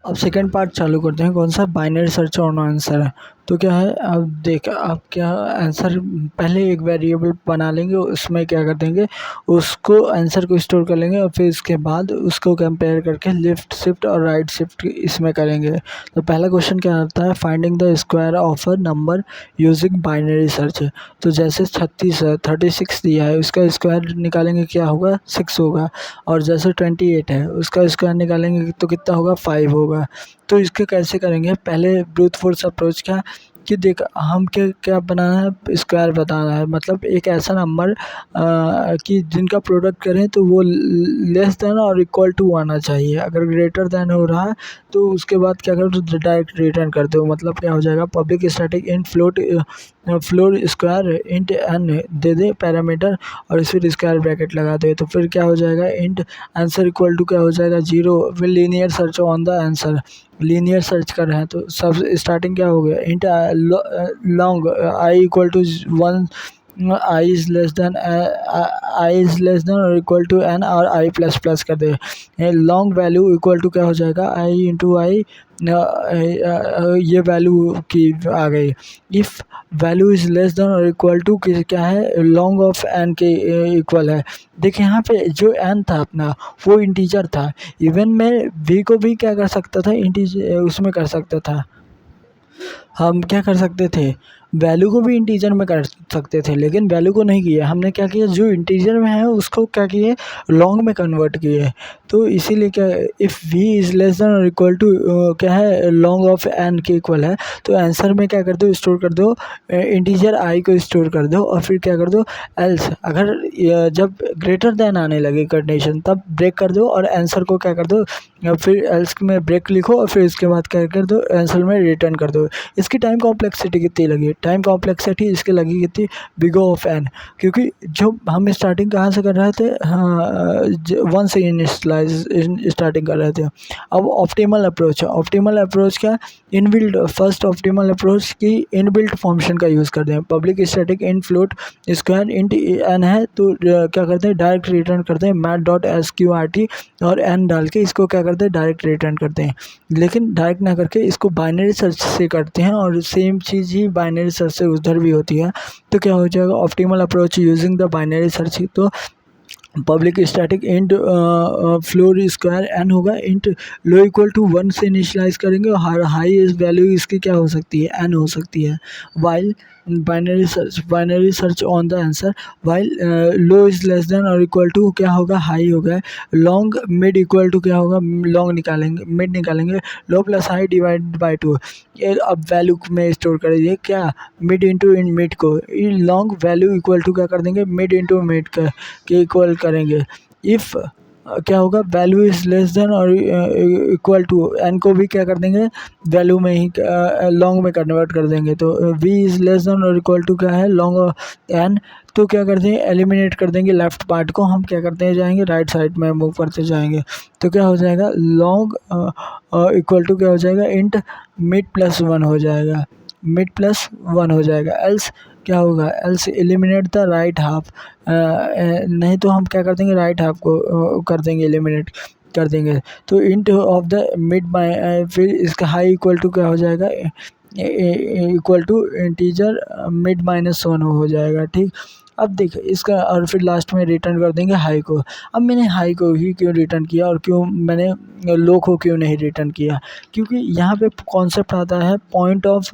अब second part चालू करते हैं। कौन सा? बाइनरी सर्च और आंसर है। तो क्या है, अब देख आप क्या आंसर, पहले एक वेरिएबल बना लेंगे, उसमें क्या कर देंगे, उसको आंसर को स्टोर कर लेंगे और फिर उसके बाद उसको कंपेयर करके लेफ्ट शिफ्ट और राइट शिफ्ट इसमें करेंगे। तो पहला क्वेश्चन क्या आता है, finding the square of a number using binary search. तो जैसे 36 दिया है, उसका स्क्वायर निकालेंगे, क्या होगा? 6 होगा। और जैसे 28 है, उसका स्क्वायर निकालेंगे तो कितना होगा? 5 होगा। तो इसके कैसे करेंगे, पहले ब्रूट फोर्स अप्रोच क्या कि देख हम क्या क्या बनाना है, स्क्वायर बताना है, मतलब एक ऐसा नंबर कि जिनका प्रोडक्ट करें तो वो लेस देन और इक्वल टू आना चाहिए। अगर ग्रेटर देन हो रहा है तो उसके बाद क्या करो, तो डायरेक्ट रिटर्न कर दो। मतलब क्या हो जाएगा, public static int floor square int n दे दे पैरामीटर और फिर स्क्वायर ब्रैकेट लगा दे। तो फिर क्या हो जाएगा, इंट आंसर इक्वल टू क्या हो जाएगा, 0। फिर linear search on the answer, linear search कर रहे हैं तो सब स्टार्टिंग क्या हो गया, int long i equal to 1, i is less than और इक्वल टू एन और आई प्लस प्लस कर दे। लॉन्ग वैल्यू इक्वल टू क्या हो जाएगा, आई इंटू आई, ये वैल्यू की आ गई। If value is less than और इक्वल टू क्या है, लॉन्ग ऑफ एन के इक्वल है। देखिए यहाँ पे जो एन था अपना वो इंटीजर था। इवन मैं वी को भी क्या कर सकता था, इंटीजर उसमें कर सकता था। हम क्या कर सकते थे, वैल्यू को भी इंटीजर में कर सकते थे, लेकिन वैल्यू को नहीं किया। हमने क्या किया, जो इंटीजर में है उसको क्या किए, लॉन्ग में कन्वर्ट किए। तो इसीलिए क्या, if v is less than और इक्वल टू क्या है, लॉन्ग ऑफ n के इक्वल है, तो आंसर में क्या कर दो, स्टोर कर दो इंटीजर i को स्टोर कर दो और फिर क्या कर दो, एल्स अगर जब ग्रेटर देन आने लगे कंडीशन तब ब्रेक कर दो और आंसर को क्या कर दो, फिर एल्स में ब्रेक लिखो और फिर उसके बाद क्या कर दो, आंसर में रिटर्न कर दो। इसकी टाइम कॉम्प्लेक्सिटी कितनी लगी, टाइम कॉम्प्लेक्सिटी इसकी लगी कितनी, बिग O ऑफ n, क्योंकि जो हम स्टार्टिंग कहाँ से कर रहे थे, हाँ 1 से इनिशियलाइज स्टार्टिंग कर रहे थे। अब ऑप्टिमल अप्रोच है, ऑप्टिमल अप्रोच क्या, इनबिल्ट फर्स्ट ऑप्टिमल अप्रोच की इनबिल्ट फंक्शन का यूज़ करते हैं। पब्लिक स्टैटिक इन फ्लोट स्क्वायर इंट n है तो क्या करते हैं, डायरेक्ट रिटर्न करते हैं मैथ डॉट SQRT और n डाल के इसको क्या करते हैं, डायरेक्ट रिटर्न करते हैं। लेकिन डायरेक्ट ना करके इसको बाइनरी सर्च से करते हैं और सेम चीज़ ही बाइनरी सर्च से उधर भी होती है। तो क्या हो जाएगा, optimal approach using the binary search. तो public static int floor square N होगा, इंट लो इक्वल टू 1 से इनिशलाइज करेंगे और हाई वैल्यू इसकी क्या हो सकती है, एन हो सकती है। While binary search on the answer, while low is less than और इक्वल टू क्या होगा, हाई होगा। लॉन्ग मिड इक्वल टू क्या होगा, लॉन्ग निकालेंगे, मिड निकालेंगे, लो प्लस हाई डिवाइड बाई 2। ये अब वैल्यू में स्टोर करेंगे क्या, मिड इंटू इन मिड को, लॉन्ग वैल्यू इक्वल टू क्या कर देंगे, मिड इंटू मिड का के इक्वल करेंगे। इफ़ क्या होगा, वैल्यू इज़ लेस देन और इक्वल टू एन को भी क्या कर देंगे, वैल्यू में ही लॉन्ग में कन्वर्ट कर देंगे। तो v इज़ लेस देन और इक्वल टू क्या है, लॉन्ग एन। तो क्या करते हैं, एलिमिनेट कर देंगे लेफ्ट पार्ट को, हम क्या करते हैं, जाएंगे राइट साइड में मूव करते जाएंगे। तो क्या हो जाएगा, लॉन्ग इक्वल टू क्या हो जाएगा, इंट मिड प्लस 1 हो जाएगा, मिड प्लस 1 हो जाएगा। एल्स क्या होगा, else eliminate the right half, नहीं तो हम क्या कर देंगे, राइट हाफ को कर देंगे, एलिमिनेट कर देंगे। तो int of the mid by, फिर इसका हाई इक्वल टू क्या हो जाएगा, equal to integer mid minus 1 हो जाएगा। ठीक, अब देख इसका और फिर लास्ट में रिटर्न कर देंगे हाई को। अब मैंने हाई को ही क्यों रिटर्न किया और क्यों मैंने लो को क्यों नहीं रिटर्न किया, क्योंकि यहाँ पे कॉन्सेप्ट आता है point of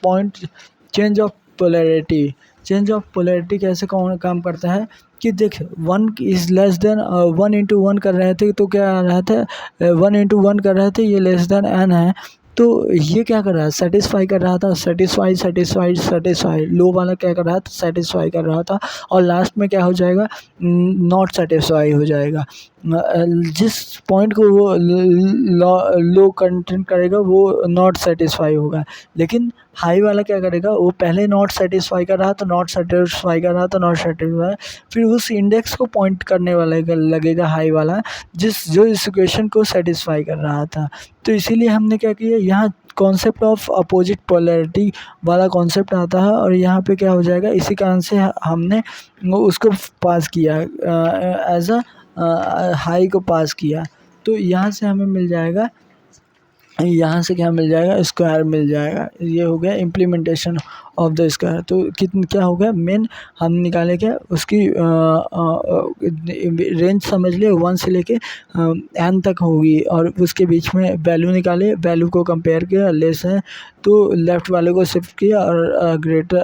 point change of polarity. Change of polarity कैसे कौन काम करता है कि देख 1 इज़ लेस देन 1 इंटू 1 कर रहे थे तो क्या आ रहा था, 1 इंटू 1 कर रहे थे, ये लेस देन n है। तो ये क्या कर रहा है, सेटिस्फाई कर रहा था, सेटिस्फाई लो वाला क्या कर रहा था, सेटिस्फाई कर रहा था। और लास्ट में क्या हो जाएगा, नॉट सेटिस्फाई हो जाएगा। जिस पॉइंट को वो लो कंटेंट करेगा वो नॉट सेटिस्फाई होगा। लेकिन हाई वाला क्या करेगा, वो पहले नॉट सेटिस्फाई कर रहा था, नॉट सेटिस्फाई कर रहा था, नॉट सेटिस्फाई, फिर उस इंडेक्स को पॉइंट करने वाला लगेगा हाई वाला, जो इस इक्वेशन को सेटिस्फाई कर रहा था। तो इसीलिए हमने क्या किया, यहाँ कॉन्सेप्ट ऑफ अपोजिट पोलैरिटी वाला कॉन्सेप्ट आता है और यहाँ पे क्या हो जाएगा, इसी कारण से हमने उसको पास किया, एज अ हाई को पास किया। तो यहाँ से हमें मिल जाएगा, यहाँ से क्या मिल जाएगा, स्क्वायर मिल जाएगा। ये हो गया इम्प्लीमेंटेशन ऑफ द स्क्वायर। तो क्या हो गया, मेन हम निकाले क्या, उसकी रेंज समझ लिए 1 से लेके n तक होगी, और उसके बीच में वैल्यू निकाले, वैल्यू को कंपेयर किया, लेस है तो लेफ़्ट वाले को शिफ्ट किया, और ग्रेटर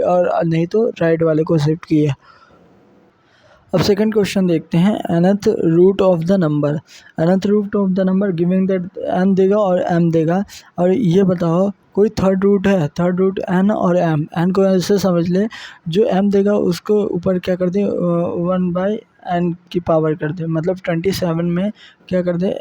और नहीं तो राइट वाले को शिफ्ट किया। अब सेकंड क्वेश्चन देखते हैं, nth root of the number. nth root of the number giving that n देगा और m देगा, और ये बताओ कोई थर्ड रूट है, थर्ड रूट n और m। n को ऐसे समझ ले, जो m देगा उसको ऊपर क्या कर दे, 1/n की पावर कर दे, मतलब 27 में क्या कर दे,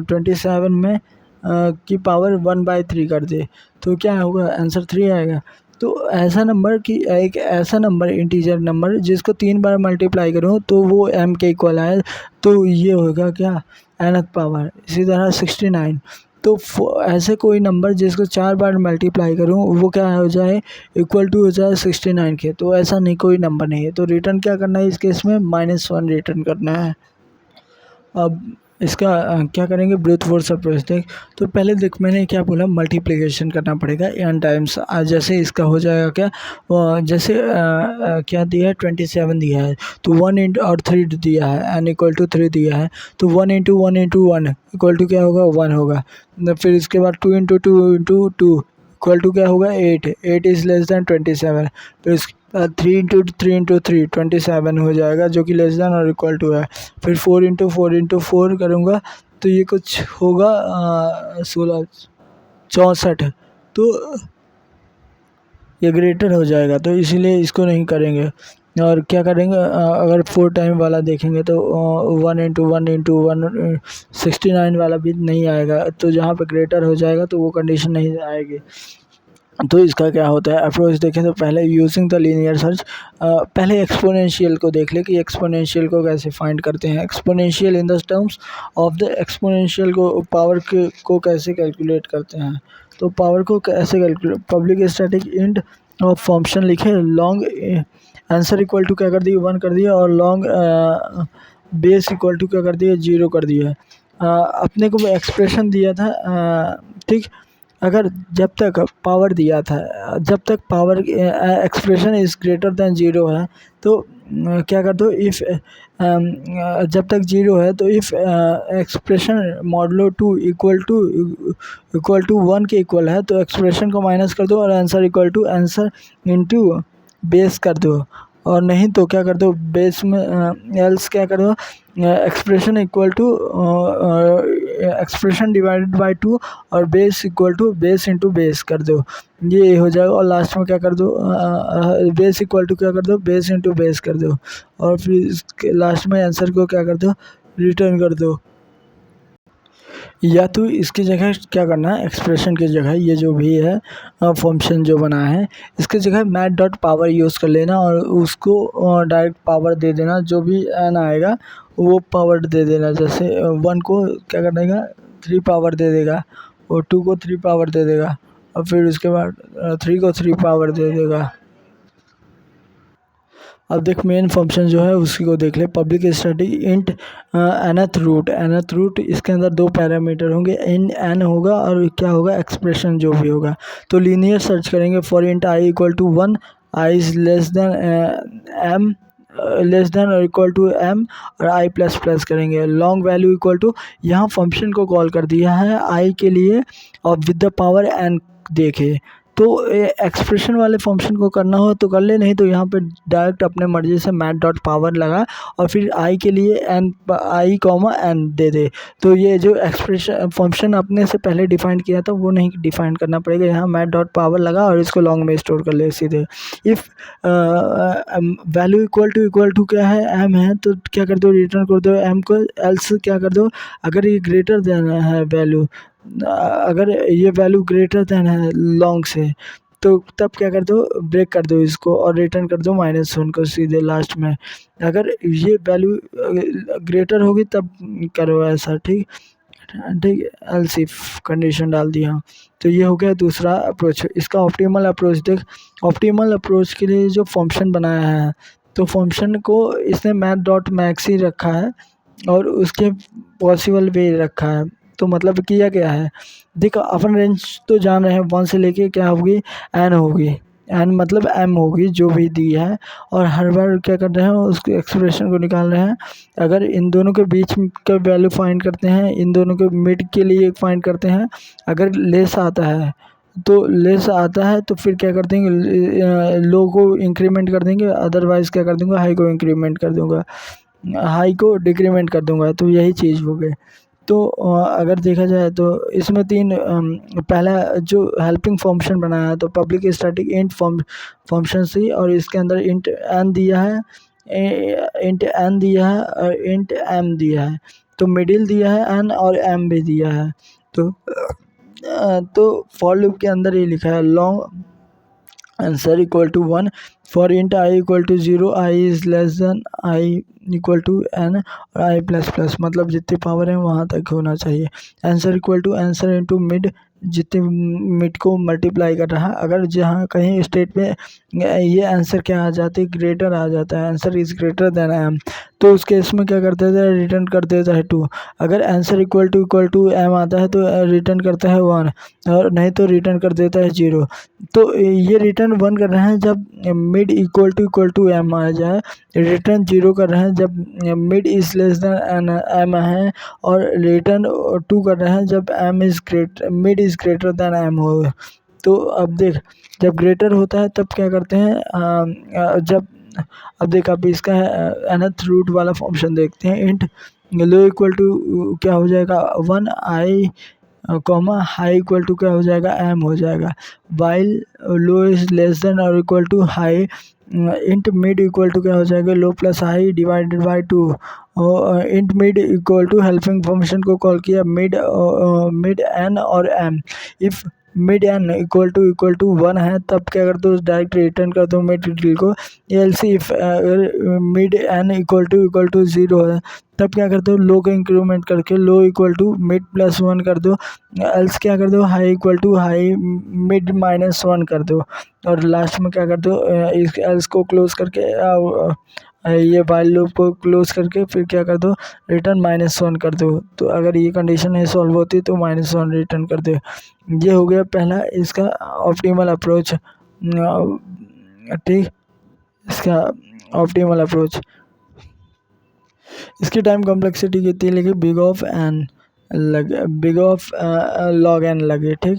27 में की पावर 1/3 कर दे, तो क्या होगा, आंसर 3 आएगा। तो ऐसा नंबर कि एक ऐसा नंबर, इंटीजर नंबर जिसको 3 बार मल्टीप्लाई करो तो वो m के इक्वल आए, तो ये होगा क्या, nth पावर। इसी तरह 69, तो ऐसे कोई नंबर जिसको 4 बार मल्टीप्लाई करूँ वो क्या हो जाए, इक्वल टू हो जाए 69 के। तो ऐसा नहीं, कोई नंबर नहीं है, तो रिटर्न क्या करना है इस केस में, -1 रिटर्न करना है। अब इसका क्या करेंगे, ब्रूट फोर्स अप्रोच। देख तो पहले देख मैंने क्या बोला, मल्टीप्लिकेशन करना पड़ेगा n टाइम्स। जैसे इसका हो जाएगा क्या, जैसे क्या दिया है, 27 दिया है, तो 1 इंटू और 3 दिया है, n इक्वल टू 3 दिया है, तो 1 इंटू 1 इंटू 1 इक्वल टू क्या होगा, 1 होगा। फिर इसके बाद 2 इंटू 2 इंटू 2 इक्वल टू क्या होगा, 8 इज़ लेस दैन 27। फिर 3 इंटू 3 इंटू 3 27 हो जाएगा, जो कि लेस दैन और इक्वल टू है। फिर 4 इंटू 4 इंटू 4 करूँगा तो ये कुछ होगा 16 64, तो ये ग्रेटर हो जाएगा, तो इसीलिए इसको नहीं करेंगे। और क्या करेंगे, अगर 4 टाइम वाला देखेंगे तो 1 इंटू 1 इंटू 1 69 वाला भी नहीं आएगा, तो जहाँ पे ग्रेटर हो जाएगा तो वो कंडीशन नहीं आएगी। तो इसका क्या होता है अप्रोच, देखें तो पहले यूजिंग द लीनियर सर्च, पहले एक्सपोनेंशियल को देख ले कि एक्सपोनेंशियल को कैसे फाइंड करते हैं। Exponential in the terms of the exponential को पावर को कैसे कैलकुलेट करते हैं, तो पावर को कैसे calculate, public static int of function लिखे, लॉन्ग आंसर इक्वल टू क्या कर दिया, 1 कर दिया, और लॉन्ग बेस इक्वल टू क्या कर दिया, 0 कर दिया। अपने को एक्सप्रेशन दिया था, ठीक, अगर जब तक पावर दिया था, जब तक power expression is greater than 0 है, तो क्या कर दो, इफ़ जब तक 0 है तो if expression modulo 2 equal to 1 के इक्वल है, तो एक्सप्रेशन को माइनस कर दो और answer equal to answer into base कर दो। और नहीं तो क्या कर दो, बेस में एल्स क्या कर दो, expression equal to expression divided by 2 और base equal to base into base कर दो, ये हो जाएगा। और लास्ट में क्या कर दो, बेस इक्वल टू क्या कर दो, बेस इंटू बेस कर दो, और फिर लास्ट में आंसर को क्या कर दो, रिटर्न कर दो। या तो इसकी जगह क्या करना है, एक्सप्रेशन की जगह ये जो भी है फंक्शन जो बना है, इसकी जगह मैथ डॉट पावर यूज़ कर लेना और उसको डायरेक्ट पावर दे देना, जो भी n आएगा वो पावर दे देना। जैसे 1 को क्या कर देगा, 3 पावर दे देगा, और 2 को 3 पावर दे देगा, और फिर उसके बाद 3 को 3 पावर दे देगा। अब देख मेन फंक्शन जो है उसी को देख ले, public static int nth root, इसके अंदर 2 पैरामीटर होंगे, n होगा और क्या होगा, एक्सप्रेशन जो भी होगा। तो लीनियर सर्च करेंगे for int i equal to 1, i is less than और इक्वल टू m, और i प्लस प्लस करेंगे, लॉन्ग वैल्यू इक्वल टू, यहाँ फंक्शन को कॉल कर दिया है i के लिए और विद द पावर n देखे। तो एक्सप्रेशन वाले फंक्शन को करना हो तो कर ले, नहीं तो यहाँ पे डायरेक्ट अपने मर्जी से मैथ डॉट पावर लगा और फिर i के लिए i कॉमा n दे दे। तो ये जो एक्सप्रेशन फंक्शन अपने से पहले डिफाइन किया था वो नहीं डिफाइन करना पड़ेगा, यहाँ मैथ डॉट पावर लगा और इसको लॉन्ग में स्टोर कर ले सीधे। इफ़ वैल्यू इक्वल टू क्या है, m है, तो क्या कर दो, रिटर्न कर दो m को, एल्स क्या कर दो, अगर ये ग्रेटर देन है वैल्यू, अगर ये वैल्यू ग्रेटर देन है लॉन्ग से, तो तब क्या कर दो, ब्रेक कर दो इसको और रिटर्न कर दो -1 को सीधे लास्ट में। अगर ये वैल्यू ग्रेटर होगी तब करो ऐसा, ठीक ठीक, एल्स इफ कंडीशन डाल दिया। तो ये हो गया दूसरा अप्रोच। इसका ऑप्टिमल अप्रोच देख, ऑप्टिमल अप्रोच के लिए जो फंक्शन बनाया है, तो फंक्शन को इसने मैथ डॉट मैक्स ही रखा है, और उसके पॉसिबल वे रखा है। तो मतलब किया क्या है, देखो अपन रेंज तो जान रहे हैं 1 से लेके क्या होगी, एन होगी, एन मतलब एम होगी जो भी दी है, और हर बार क्या कर रहे हैं उसके एक्सप्रेशन को निकाल रहे हैं। अगर इन दोनों के बीच का वैल्यू फाइंड करते हैं, इन दोनों के मिड के लिए फाइंड करते हैं, अगर लेस आता है तो लेस आता है तो फिर क्या कर देंगे, लो को इंक्रीमेंट कर देंगे, अदरवाइज क्या कर दूंगा, हाई को इंक्रीमेंट कर दूंगा, हाई को डिक्रीमेंट कर दूंगा। तो यही चीज़ हो गई। तो अगर देखा जाए तो इसमें तीन पहला जो हेल्पिंग फंक्शन बनाया है तो पब्लिक स्टैटिक इंट फंक्शन सी, और इसके अंदर इंट एन दिया है, इंट एन दिया है और इंट एम दिया है। तो मिडिल दिया है एन और एम भी दिया है। तो फॉर लूप के अंदर ये लिखा है long answer equal to 1 for int i equal to 0, i is less than i equal to n और आई प्लस प्लस, मतलब जितनी पावर है वहाँ तक होना चाहिए। Answer equal to answer into mid, जितने मिड को मल्टीप्लाई कर रहा है, अगर जहाँ कहीं स्टेट में ये आंसर क्या आ जाती है, ग्रेटर आ जाता है, answer is greater than m, तो उस केस में क्या कर देता है, रिटर्न कर देता है 2। अगर आंसर इक्वल टू एम आता है तो रिटर्न करता है 1, और नहीं तो रिटर्न कर देता है 0। तो ये रिटर्न 1 कर रहे हैं जब मिड इक्वल टू एम आ जाए, रिटर्न 0 कर रहे हैं जब mid is less than M है, और रिटर्न 2 कर रहे हैं जब mid is greater than M हो। तो अब देख, जब ग्रेटर होता है तब क्या करते हैं, जब अब देख, अब इसका nth रूट वाला फंक्शन देखते हैं। इंट लो इक्वल टू क्या हो जाएगा 1 आई, कॉमा हाई इक्वल टू क्या हो जाएगा, एम हो जाएगा। While low is less than और equal to high, int mid equal to क्या हो जाएगा, low plus high divided by 2। Int mid equal to helping function को कॉल किया मिड एन और M. If mid N equal to 1 है तब क्या कर दो, डायरेक्ट रिटर्न कर दो मिड डिटेल को। Else if mid N equal to 0 है तब क्या कर दो, लो को इंक्रीमेंट करके low equal to mid plus 1 कर दो। एल्स क्या कर दो, high equal to high mid minus 1 कर दो। और लास्ट में क्या कर दो, इस एल्स को क्लोज करके ये वाइल लूप को क्लोज करके फिर क्या कर दो, रिटर्न -1 कर दो। तो अगर ये कंडीशन है सॉल्व होती तो -1 रिटर्न कर दो। ये हो गया पहला इसका ऑप्टिमल अप्रोच। ठीक, इसका ऑप्टिमल अप्रोच। इसकी टाइम कॉम्प्लेक्सिटी कितनी लगी, बिग ऑफ लॉग एन लगे। ठीक।